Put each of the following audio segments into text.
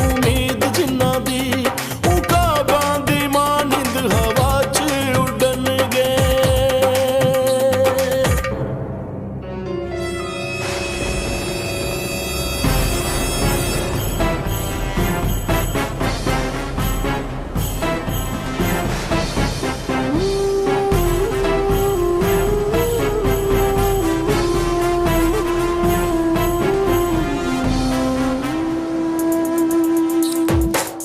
उम्मीद जिन्ना दी उकाबां दी मानिंद हवा च उड़न गए।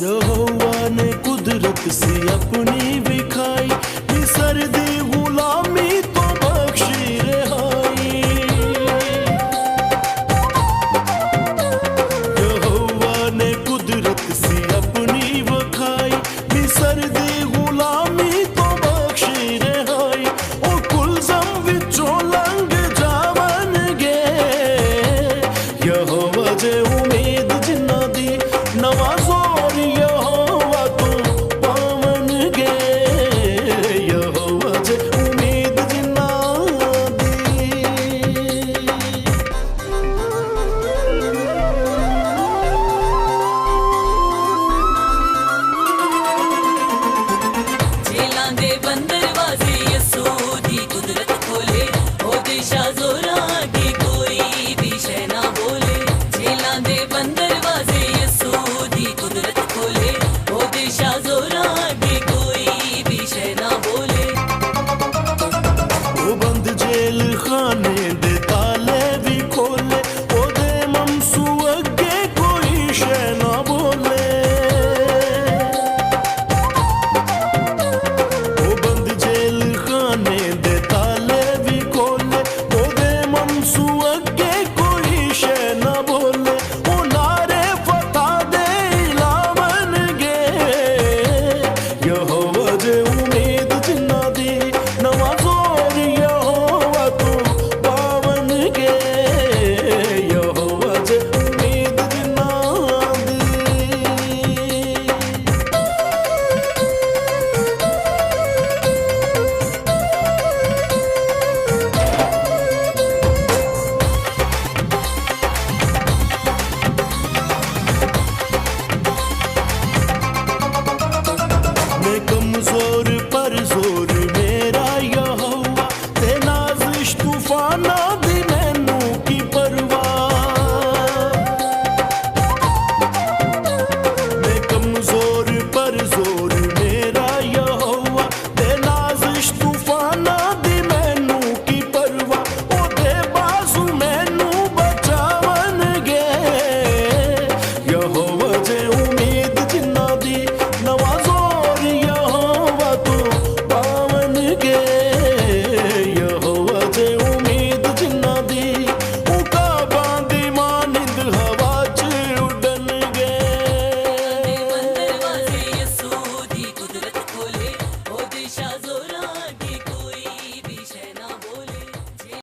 यहोवा ने कुदरत सी अपनी विखाई सर्दी गुलामी तो बख्शी रिहाई। यहोवा ने कुदरत सी अपनी विखाई सर्दी गुलामी तो बख्शी रिहाई। ओ कुलज़म विचों लंघ जावन गे यहोवा जे उम्मीद जिन्ना दी नवाजो